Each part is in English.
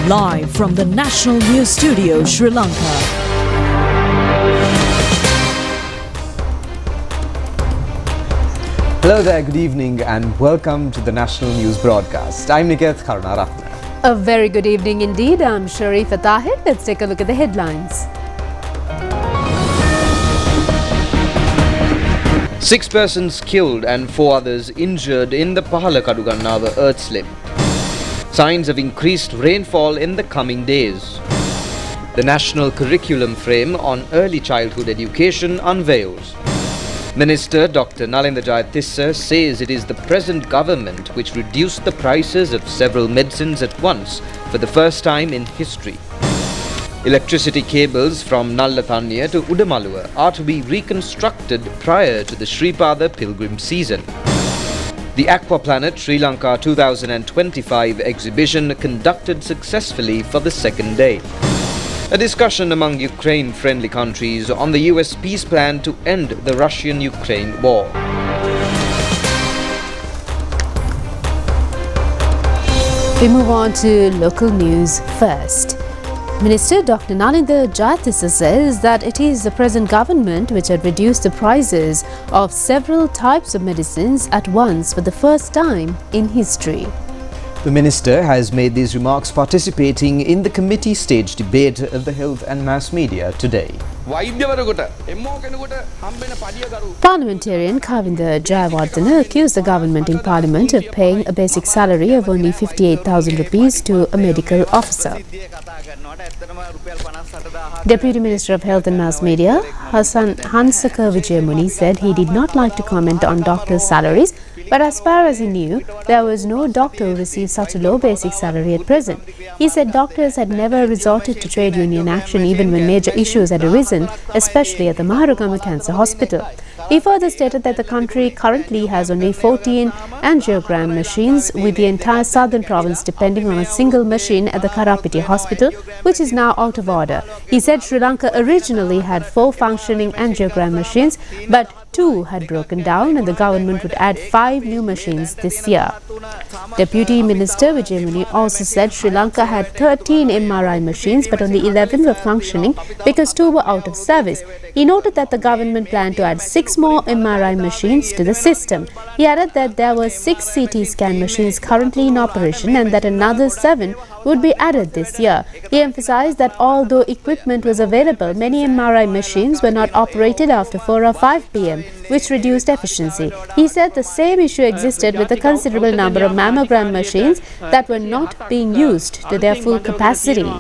Live from the National News Studio, Sri Lanka. Hello there, good evening and welcome to the National News Broadcast. I'm Niketh Karunaratne. A very good evening indeed. I'm Sharifa Tahir. Let's take a look at the headlines. 6 persons killed and 4 others injured in the Pahalakadugannawa earth slip. Signs of increased rainfall in the coming days. The National Curriculum Frame on Early Childhood Education unveils. Minister Dr. Nalendra Jayatissa says it is the present government which reduced the prices of several medicines at once for the first time in history. Electricity cables from Nallathaniya to Udamaluwa are to be reconstructed prior to the Sripada pilgrim season. The Aquaplanet Sri Lanka 2025 exhibition conducted successfully for the second day. A discussion among Ukraine-friendly countries on the US peace plan to end the Russian-Ukraine war. We move on to local news first. Minister Dr. Nalendra Jayatissa says that it is the present government which had reduced the prices of several types of medicines at once for the first time in history. The minister has made these remarks participating in the committee stage debate of the health and mass media today. Parliamentarian Kavinda Jayawardena accused the government in Parliament of paying a basic salary of only 58,000 rupees to a medical officer. Deputy Minister of Health and Mass Media Hansaka Vijayamuni said he did not like to comment on doctors' salaries, but as far as he knew, there was no doctor who received such a low basic salary at present. He said doctors had never resorted to trade union action even when major issues had arisen, especially at the Maharagama Cancer Hospital. He further stated that the country currently has only 14 angiogram machines, with the entire southern province depending on a single machine at the Karapiti Hospital, which is now out of order. He said Sri Lanka originally had 4 functioning angiogram machines, but 2 had broken down and the government would add 5 new machines this year. Deputy Minister Vijayamuni also said Sri Lanka had 13 MRI machines, but only 11 were functioning because 2 were out of service. He noted that the government planned to add 6 more MRI machines to the system. He added that there were 6 CT scan machines currently in operation and that another 7 would be added this year. He emphasized that although equipment was available, many MRI machines were not operated after 4 or 5 p.m., which reduced efficiency. He said the same issue existed with a considerable number of mammogram machines that were not being used to their full capacity.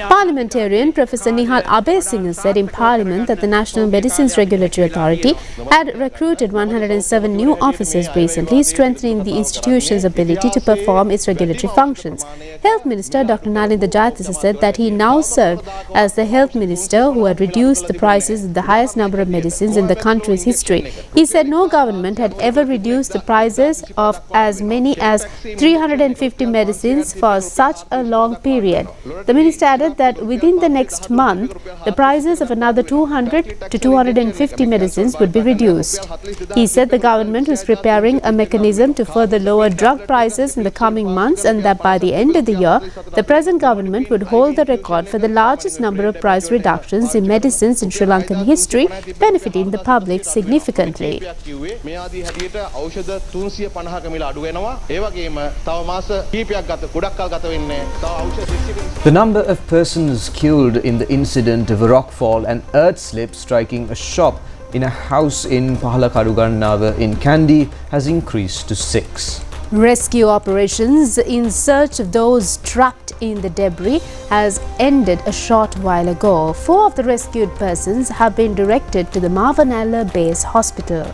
Parliamentarian Professor Nihal Abesinghe said in Parliament that the National Medicines Regulatory Authority had recruited 107 new officers recently, strengthening the institution's ability to perform its regulatory functions. Health Minister Dr. Nalendra Jayatissa said that he now served as the Health Minister who had reduced the prices of the highest number of medicines in the country's history. He said no government had ever reduced the prices of as many as 350 medicines for such a long period. The minister added that within the next month, the prices of another 200 to 250 medicines would be reduced. He said the government was preparing a mechanism to further lower drug prices in the coming months and that by the end of the year, the present government would hold the record for the largest number of price reductions in medicines in Sri Lankan history, benefiting the public significantly. The number of persons killed in the incident of a rockfall and earth slip striking a shop in a house in Pahalakadugannawa in Kandy has increased to 6. Rescue operations in search of those trapped in the debris has ended a short while ago. 4 of the rescued persons have been directed to the Mavanala Base Hospital.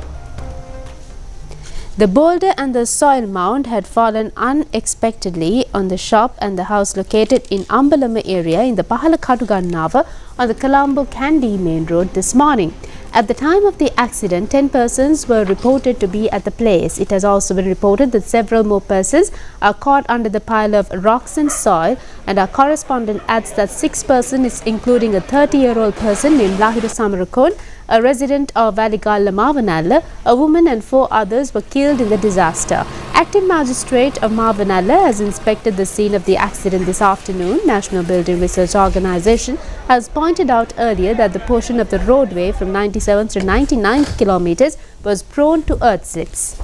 The boulder and the soil mound had fallen unexpectedly on the shop and the house located in Ambalama area in the Pahalakadugannawa on the Colombo Kandy main road this morning. At the time of the accident, 10 persons were reported to be at the place. It has also been reported that several more persons are caught under the pile of rocks and soil, and our correspondent adds that 6 persons, including a 30-year-old person named Lahiru Samarakon, a resident of Valigalla Mavanalla, a woman and 4 others were killed in the disaster. Acting Magistrate of Mavanalla has inspected the scene of the accident this afternoon. National Building Research Organisation has pointed out earlier that the portion of the roadway from 97th to 99th kilometres was prone to earth slips.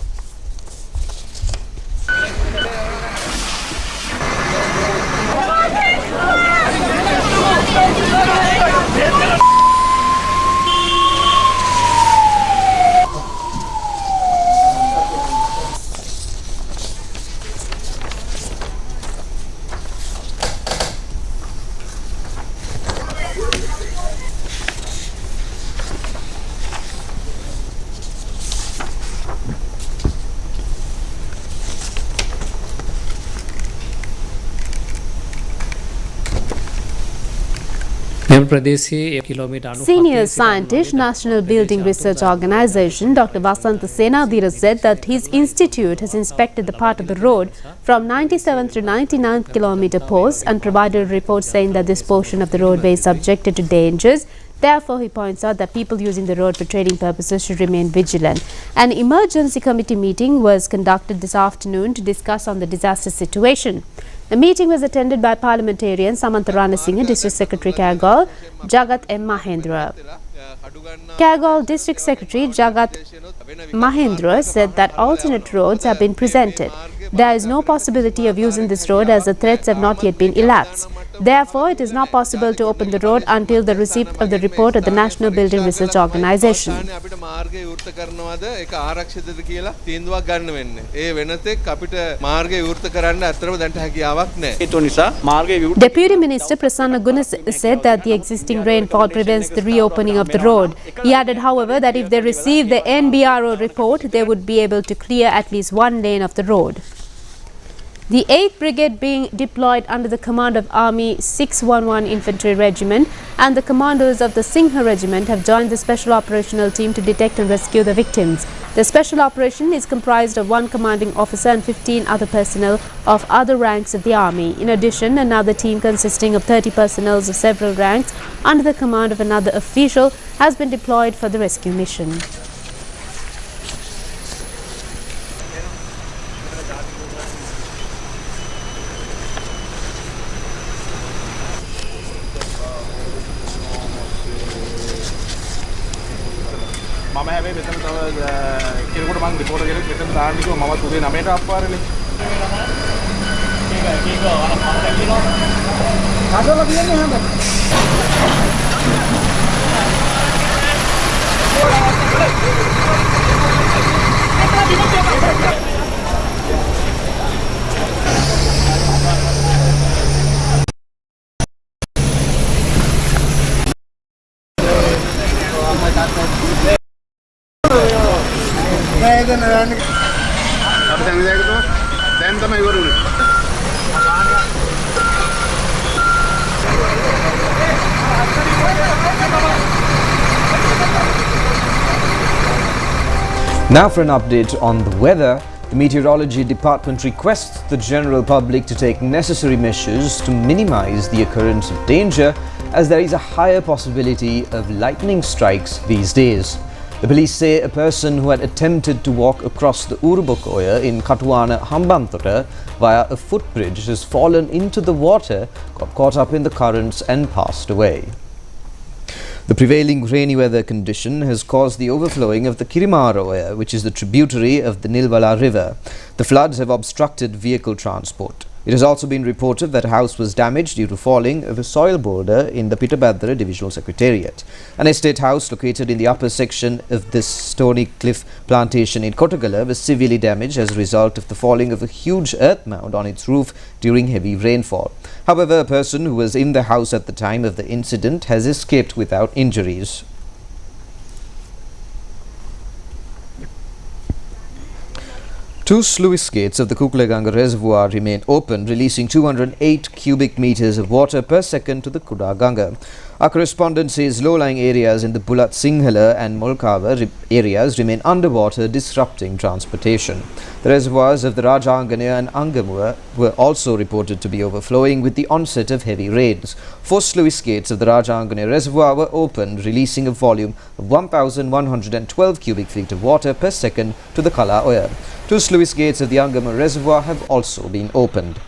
Senior scientist, National Building Research Organisation, Dr. Vasantha Senadira said that his institute has inspected the part of the road from 97th to 99th kilometre posts and provided a report saying that this portion of the roadway is subjected to dangers. Therefore, he points out that people using the road for trading purposes should remain vigilant. An emergency committee meeting was conducted this afternoon to discuss on the disaster situation. The meeting was attended by parliamentarian Samantha Ranasinghe, District Secretary Kagol, Jagat M. Mahendra. Kagol District Secretary Jagat Mahendra said that alternate roads have been presented. There is no possibility of using this road as the threats have not yet been elapsed. Therefore, it is not possible to open the road until the receipt of the report of the National Building Research Organisation. Deputy Minister Prasanna Guna said that the existing rainfall prevents the reopening of the road. He added, however, that if they receive the NBRO report, they would be able to clear at least one lane of the road. The 8th Brigade being deployed under the command of Army 611 Infantry Regiment and the commandos of the Singha Regiment have joined the Special Operational Team to detect and rescue the victims. The special operation is comprised of 1 commanding officer and 15 other personnel of other ranks of the Army. In addition, another team consisting of 30 personnel of several ranks under the command of another official has been deployed for the rescue mission. මම හැබැයි මෙතන තව කෙනෙකුට මම report එකක් මෙතන දාන්න කිව්වා මම උදේ 9ට අප්පාරනේ ඒක අර මම දැක්කනවා අදලා කියන්නේ හැම Now for an update on the weather. The Meteorology Department requests the general public to take necessary measures to minimize the occurrence of danger, as there is a higher possibility of lightning strikes these days. The police say a person who had attempted to walk across the Urubokoya in Katuwana Hambantota via a footbridge has fallen into the water, got caught up in the currents and passed away. The prevailing rainy weather condition has caused the overflowing of the Kirimaroya, which is the tributary of the Nilbala River. The floods have obstructed vehicle transport. It has also been reported that a house was damaged due to falling of a soil boulder in the Pitabadra Divisional Secretariat. An estate house located in the upper section of this stony cliff plantation in Kotagala was severely damaged as a result of the falling of a huge earth mound on its roof during heavy rainfall. However, a person who was in the house at the time of the incident has escaped without injuries. Two sluice gates of the Kukuleganga reservoir remain open, releasing 208 cubic meters of water per second to the Kudaganga. Our correspondent says low-lying areas in the Bulat Sinhala and Molkava areas remain underwater, disrupting transportation. The reservoirs of the Rajangana and Angamua were also reported to be overflowing with the onset of heavy rains. 4 sluice gates of the Rajangana reservoir were opened, releasing a volume of 1,112 cubic feet of water per second to the Kala Oya. 2 sluice gates of the Angamua reservoir have also been opened.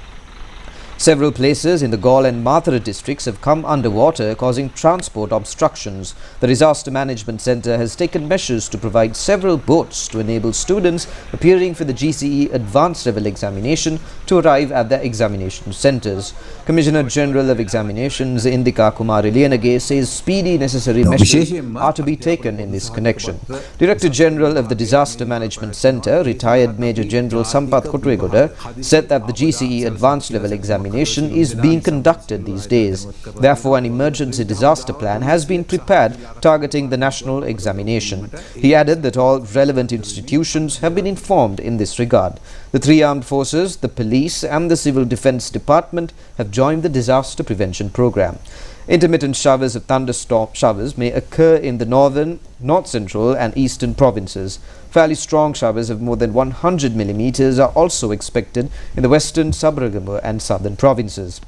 Several places in the Gaul and Mathura districts have come underwater, causing transport obstructions. The Disaster Management Centre has taken measures to provide several boats to enable students appearing for the GCE Advanced Level Examination to arrive at their examination centres. Commissioner General of Examinations Indika Kumari Lianage says speedy necessary measures are to be taken in this connection. Director General of the Disaster Management Centre, retired Major General Sampath Kotregoda, said that the GCE Advanced Level Examination is being conducted these days. Therefore, an emergency disaster plan has been prepared targeting the national examination. He added that all relevant institutions have been informed in this regard. The 3 armed forces, the police and the Civil Defence Department have joined the disaster prevention program. Intermittent showers of thunderstorm showers may occur in the northern, north-central and eastern provinces. Fairly strong showers of more than 100 millimeters are also expected in the western, Sabaragamuwa and southern provinces.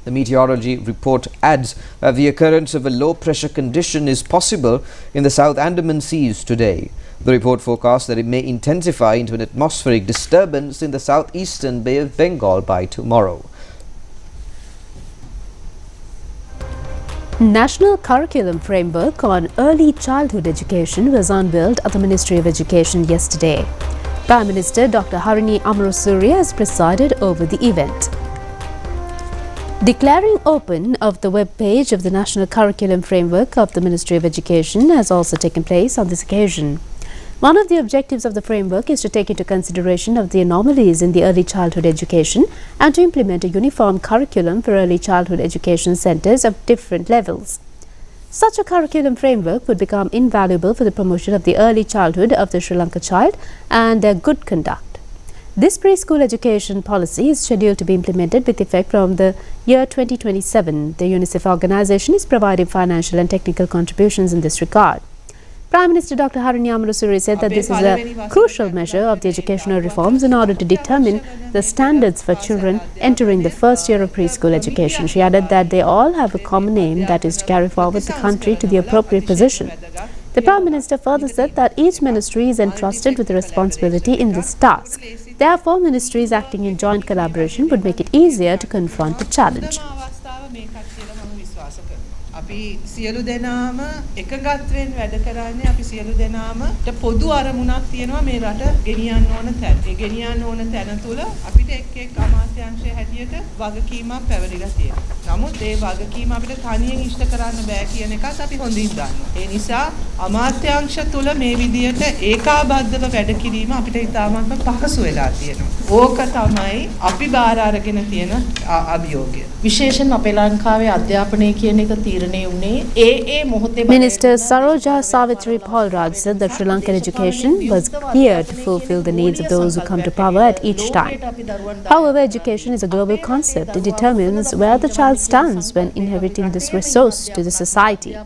The meteorology report adds that the occurrence of a low-pressure condition is possible in the South Andaman Seas today. The report forecasts that it may intensify into an atmospheric disturbance in the southeastern Bay of Bengal by tomorrow. National Curriculum Framework on Early Childhood Education was unveiled at the Ministry of Education yesterday. Prime Minister Dr. Harini Amarasuriya has presided over the event. Declaring open of the web page of the National Curriculum Framework of the Ministry of Education has also taken place on this occasion. One of the objectives of the framework is to take into consideration of the anomalies in the early childhood education and to implement a uniform curriculum for early childhood education centres of different levels. Such a curriculum framework would become invaluable for the promotion of the early childhood of the Sri Lanka child and their good conduct. This preschool education policy is scheduled to be implemented with effect from the year 2027. The UNICEF organisation is providing financial and technical contributions in this regard. Prime Minister Dr. Harini Amarasuriya said that this is a crucial measure of the educational reforms in order to determine the standards for children entering the first year of preschool education. She added that they all have a common aim, that is to carry forward the country to the appropriate position. The Prime Minister further said that each ministry is entrusted with a responsibility in this task. Therefore, ministries acting in joint collaboration would make it easier to confront the challenge. අපි සියලු දෙනාම එකගත්වෙන් වැඩ කරන්නේ අපි සියලු දෙනාම පොදු අරමුණක් තියෙනවා මේ රට ගෙනියන්න ඕන තැන. ඒ ගෙනියන්න ඕන තැන තුල අපිට එක් එක් අමාත්‍යාංශය හැටියට වගකීමක් පැවරිලා තියෙනවා. නමුත් ඒ වගකීම අපිට තනියෙන් ඉෂ්ට කරන්න බෑ කියන එකත් අපි හොඳින් දන්නවා. ඒ නිසා අමාත්‍යාංශ තුල මේ විදියට ඒකාබද්ධව වැඩ කිරීම අපිට ඉතාමත්ම පහසු වෙලා තියෙනවා. ඕක තමයි අපි බාර අරගෙන තියෙන අභියෝගය. විශේෂයෙන් අපේ ලංකාවේ අධ්‍යාපනය කියන එක තීරණය Minister Saroja Savitri Paulraj said that Sri Lankan education was here to fulfill the needs of those who come to power at each time. However, education is a global concept. It determines where the child stands when inheriting this resource to the society.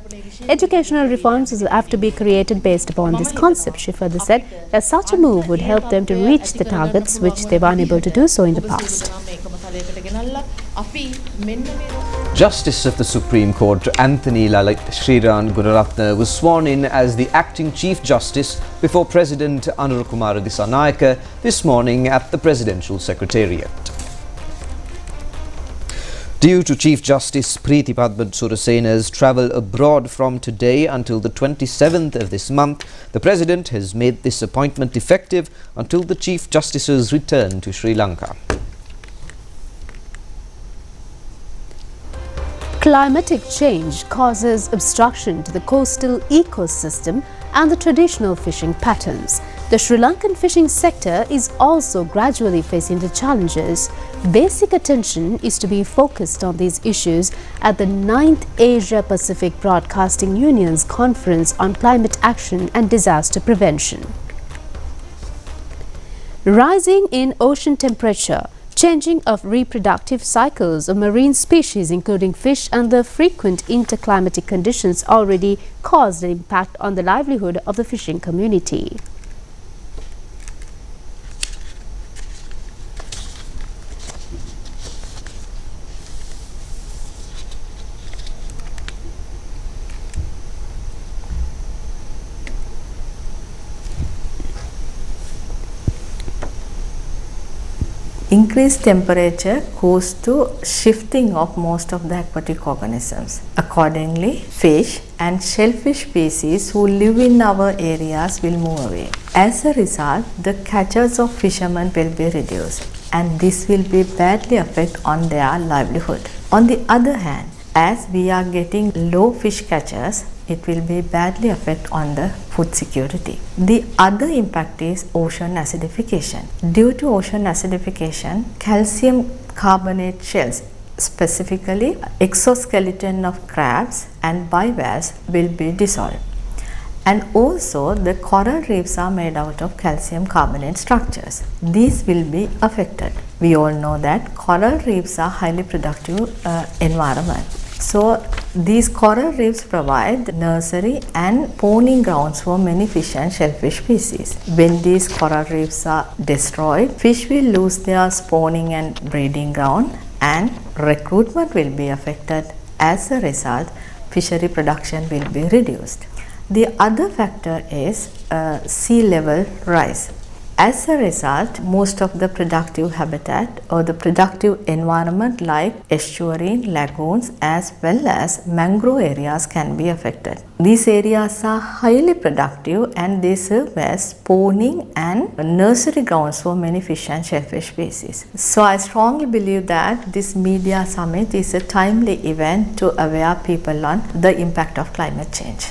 Educational reforms will have to be created based upon this concept. She further said that such a move would help them to reach the targets which they were unable to do so in the past. Justice of the Supreme Court Anthony Lalit Sriran Gunaratne was sworn in as the acting Chief Justice before President Anura Kumara Dissanayake this morning at the Presidential Secretariat. Due to Chief Justice Preeti Padman Surasena's travel abroad from today until the 27th of this month, the President has made this appointment effective until the Chief Justice's return to Sri Lanka. Climatic change causes obstruction to the coastal ecosystem and the traditional fishing patterns. The Sri Lankan fishing sector is also gradually facing the challenges. Basic attention is to be focused on these issues at the 9th Asia Pacific Broadcasting Union's Conference on Climate Action and Disaster Prevention. Rising in ocean temperature, Changing of reproductive cycles of marine species, including fish, and the frequent interclimatic conditions already caused an impact on the livelihood of the fishing community. Increased temperature goes to shifting of most of the aquatic organisms. Accordingly, fish and shellfish species who live in our areas will move away. As a result, the catches of fishermen will be reduced, and this will be badly affect on their livelihood. On the other hand, as we are getting low fish catches, it will be badly affect on the food security. The other impact is ocean acidification. Due to ocean acidification, calcium carbonate shells, specifically exoskeleton of crabs and bivalves, will be dissolved. And also the coral reefs are made out of calcium carbonate structures. These will be affected. We all know that coral reefs are highly productive environment. So these coral reefs provide nursery and spawning grounds for many fish and shellfish species. When these coral reefs are destroyed, fish will lose their spawning and breeding ground, and recruitment will be affected. As a result, fishery production will be reduced. The other factor is sea level rise. As a result, most of the productive habitat or the productive environment like estuarine, lagoons as well as mangrove areas can be affected. These areas are highly productive and they serve as spawning and nursery grounds for many fish and shellfish species. So I strongly believe that this media summit is a timely event to aware people on the impact of climate change.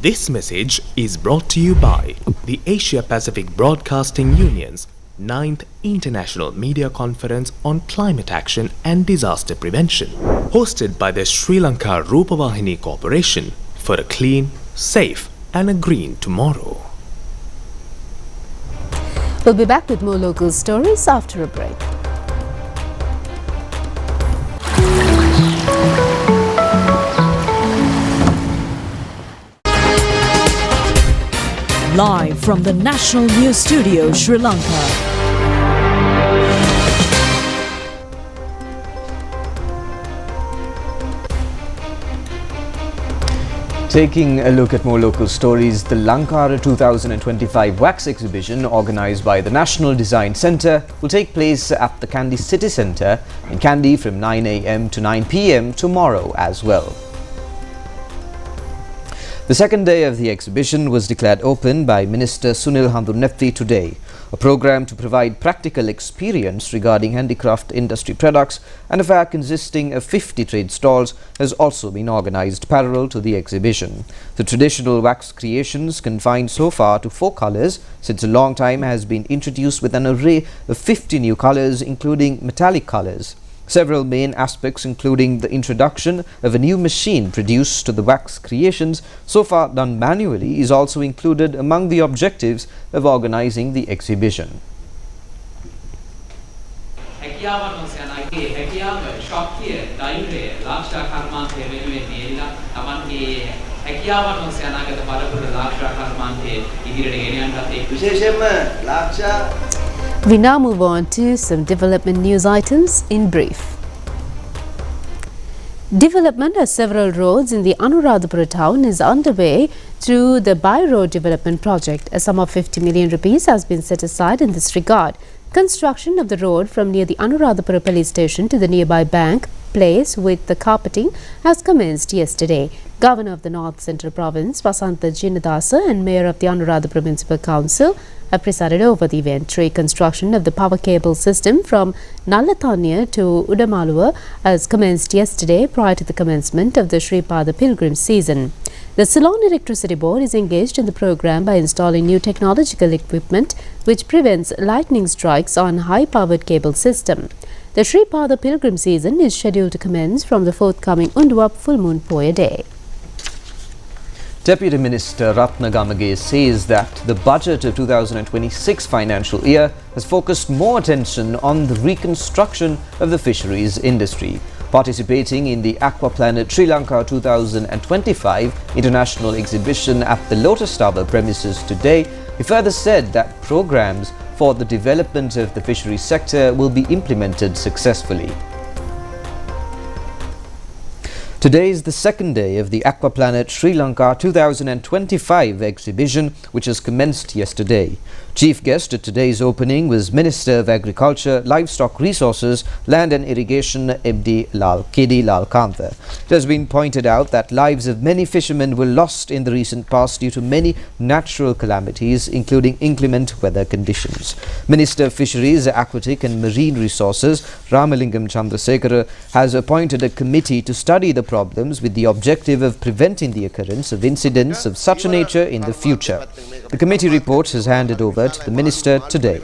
This message is brought to you by the Asia Pacific Broadcasting Union's 9th International Media Conference on Climate Action and Disaster Prevention, hosted by the Sri Lanka Rupavahini Corporation for a clean, safe and a green tomorrow. We'll be back with more local stories after a break. Live from the National News Studio, Sri Lanka. Taking a look at more local stories, the Lankara 2025 wax exhibition organised by the National Design Centre will take place at the Kandy City Centre in Kandy from 9 AM to 9 PM tomorrow as well. The second day of the exhibition was declared open by Minister Sunil Handunneppy today. A program to provide practical experience regarding handicraft industry products and a fair consisting of 50 trade stalls has also been organised parallel to the exhibition. The traditional wax creations, confined so far to 4 colours, since a long time has been introduced with an array of 50 new colours including metallic colours. Several main aspects including the introduction of a new machine produced to the wax creations, so far done manually, is also included among the objectives of organising the exhibition. We now move on to some development news items in brief. Development of several roads in the Anuradhapura town is underway through the By Road Development Project. A sum of 50 million rupees has been set aside in this regard. Construction of the road from near the Anuradhapura police station to the nearby bank place with the carpeting has commenced yesterday. Governor of the North Central Province, Vasantha Jinadasa, and Mayor of the Anuradhapura Municipal Council have presided over the event. Reconstruction of the power cable system from Nallathanya to Udamaluwa has commenced yesterday prior to the commencement of the Sripada pilgrim season. The Ceylon Electricity Board is engaged in the program by installing new technological equipment which prevents lightning strikes on high-powered cable system. The Sripada pilgrim season is scheduled to commence from the forthcoming Unduap full moon Poya day. Deputy Minister Ratna Gamage says that the budget of 2026 financial year has focused more attention on the reconstruction of the fisheries industry. Participating in the Aquaplanet Sri Lanka 2025 international exhibition at the Lotus Tower premises today, he further said that programs for the development of the fisheries sector will be implemented successfully. Today is the second day of the Aquaplanet Sri Lanka 2025 exhibition, which has commenced yesterday. Chief guest at today's opening was Minister of Agriculture, Livestock Resources, Land and Irrigation K.D. Lal Kantha. It has been pointed out that lives of many fishermen were lost in the recent past due to many natural calamities, including inclement weather conditions. Minister of Fisheries, Aquatic and Marine Resources, Ramalingam Chandrasekhara, has appointed a committee to study the problems with the objective of preventing the occurrence of incidents of such a nature in the future. The committee report is handed over to the Minister today.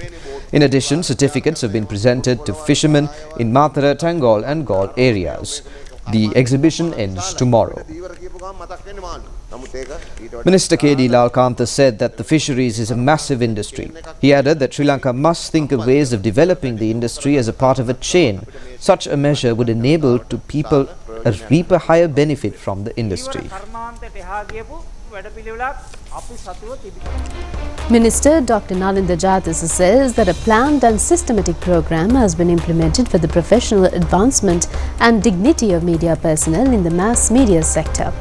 In addition, certificates have been presented to fishermen in Matara, Tangol and Gaul areas. The exhibition ends tomorrow. Minister K.D. Lal Kantha said that the fisheries is a massive industry. He added that Sri Lanka must think of ways of developing the industry as a part of a chain. Such a measure would enable to people reap a higher benefit from the industry. Minister Dr. Nalinda Jayatissa says that a planned and systematic program has been implemented for the professional advancement and dignity of media personnel in the mass media sector.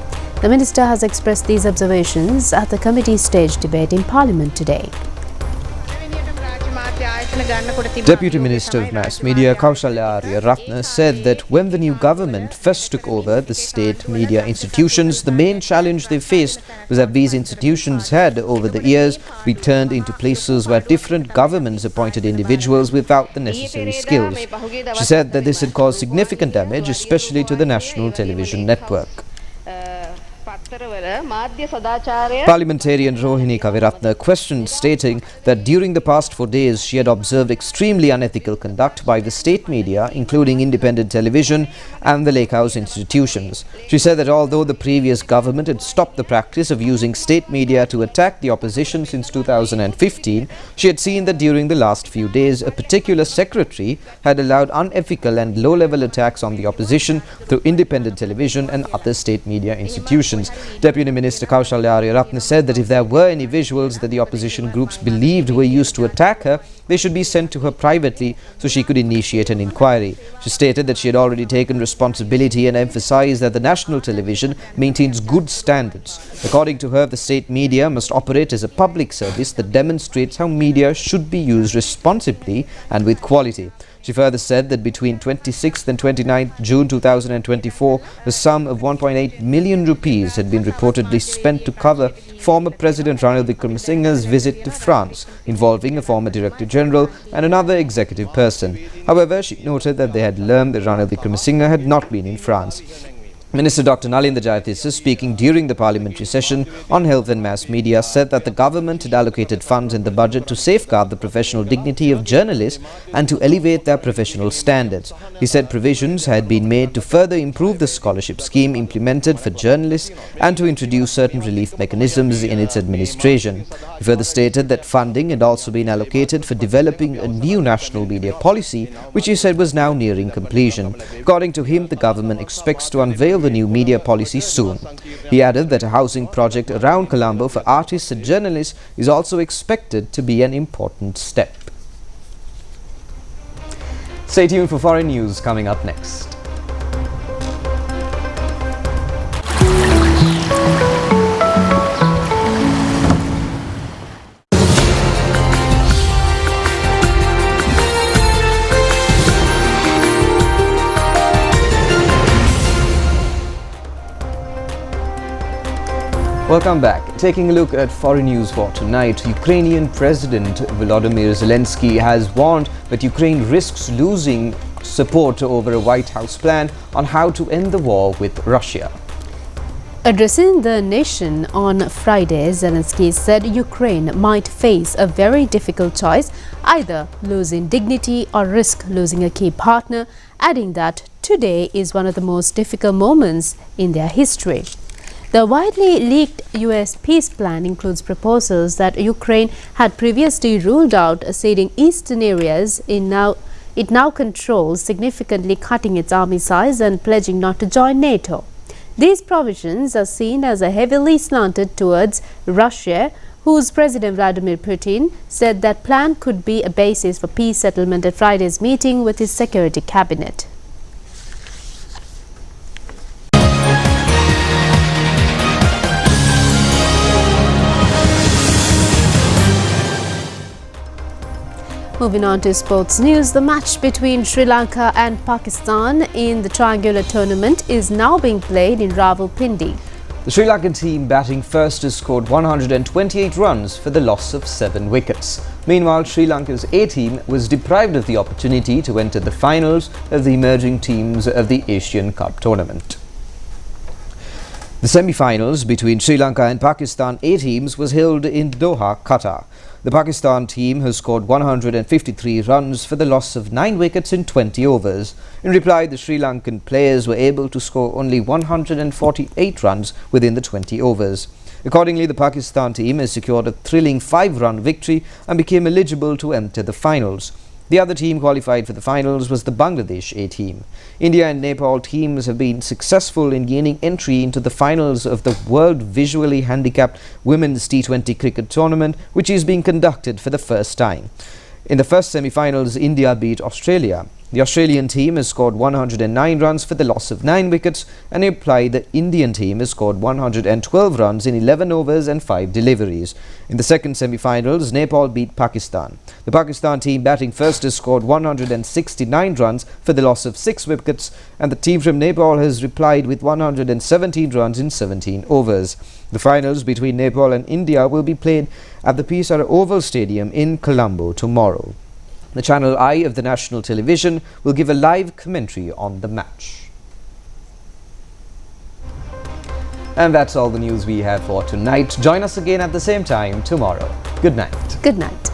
The minister has expressed these observations at the committee stage debate in Parliament today. Deputy Minister of Mass Media Kaushalya Ratna said that when the new government first took over the state media institutions, the main challenge they faced was that these institutions had, over the years, been turned into places where different governments appointed individuals without the necessary skills. She said that this had caused significant damage, especially to the national television network. Parliamentarian Rohini Kaviratna questioned, stating that during the past 4 days she had observed extremely unethical conduct by the state media, including independent television and the Lake House institutions. She said that although the previous government had stopped the practice of using state media to attack the opposition since 2015, she had seen that during the last few days a particular secretary had allowed unethical and low-level attacks on the opposition through independent television and other state media institutions. Deputy Minister Kaushalya Ratna said that if there were any visuals that the opposition groups believed were used to attack her, they should be sent to her privately so she could initiate an inquiry. She stated that she had already taken responsibility and emphasized that the national television maintains good standards. According to her, the state media must operate as a public service that demonstrates how media should be used responsibly and with quality. She further said that between 26th and 29th June 2024, the sum of 1.8 million rupees had been reportedly spent to cover former President Ranil Wickremesinghe's visit to France, involving a former Director General and another executive person. However, she noted that they had learned that Ranil Wickremesinghe had not been in France. Minister Dr. Nalinda Jayatissa, speaking during the parliamentary session on health and mass media, said that the government had allocated funds in the budget to safeguard the professional dignity of journalists and to elevate their professional standards. He said provisions had been made to further improve the scholarship scheme implemented for journalists and to introduce certain relief mechanisms in its administration. He further stated that funding had also been allocated for developing a new national media policy, which he said was now nearing completion. According to him, the government expects to unveil the new media policy soon. He added that a housing project around Colombo for artists and journalists is also expected to be an important step. Stay tuned for foreign news coming up next. Welcome back. Taking a look at foreign news for tonight, Ukrainian President Volodymyr Zelensky has warned that Ukraine risks losing support over a White House plan on how to end the war with Russia. Addressing the nation on Friday, Zelensky said Ukraine might face a very difficult choice, either losing dignity or risk losing a key partner, adding that today is one of the most difficult moments in their history. The widely leaked US peace plan includes proposals that Ukraine had previously ruled out, ceding eastern areas it now controls, significantly cutting its army size and pledging not to join NATO. These provisions are seen as heavily slanted towards Russia, whose President Vladimir Putin said that plan could be a basis for peace settlement at Friday's meeting with his security cabinet. Moving on to sports news, the match between Sri Lanka and Pakistan in the triangular tournament is now being played in Rawalpindi. The Sri Lankan team batting first has scored 128 runs for the loss of 7 wickets. Meanwhile, Sri Lanka's A team was deprived of the opportunity to enter the finals of the emerging teams of the Asian Cup tournament. The semi-finals between Sri Lanka and Pakistan A teams was held in Doha, Qatar. The Pakistan team has scored 153 runs for the loss of 9 wickets in 20 overs. In reply, the Sri Lankan players were able to score only 148 runs within the 20 overs. Accordingly, the Pakistan team has secured a thrilling 5-run victory and became eligible to enter the finals. The other team qualified for the finals was the Bangladesh A team. India and Nepal teams have been successful in gaining entry into the finals of the World Visually Handicapped Women's T20 Cricket Tournament, which is being conducted for the first time. In the first semi-finals, India beat Australia. The Australian team has scored 109 runs for the loss of 9 wickets, and in reply, the Indian team has scored 112 runs in 11 overs and 5 deliveries. In the second semi-finals, Nepal beat Pakistan. The Pakistan team batting first has scored 169 runs for the loss of 6 wickets, and the team from Nepal has replied with 117 runs in 17 overs. The finals between Nepal and India will be played at the Pisara Oval Stadium in Colombo tomorrow. The Channel I of the national television will give a live commentary on the match. And that's all the news we have for tonight. Join us again at the same time tomorrow. Good night. Good night.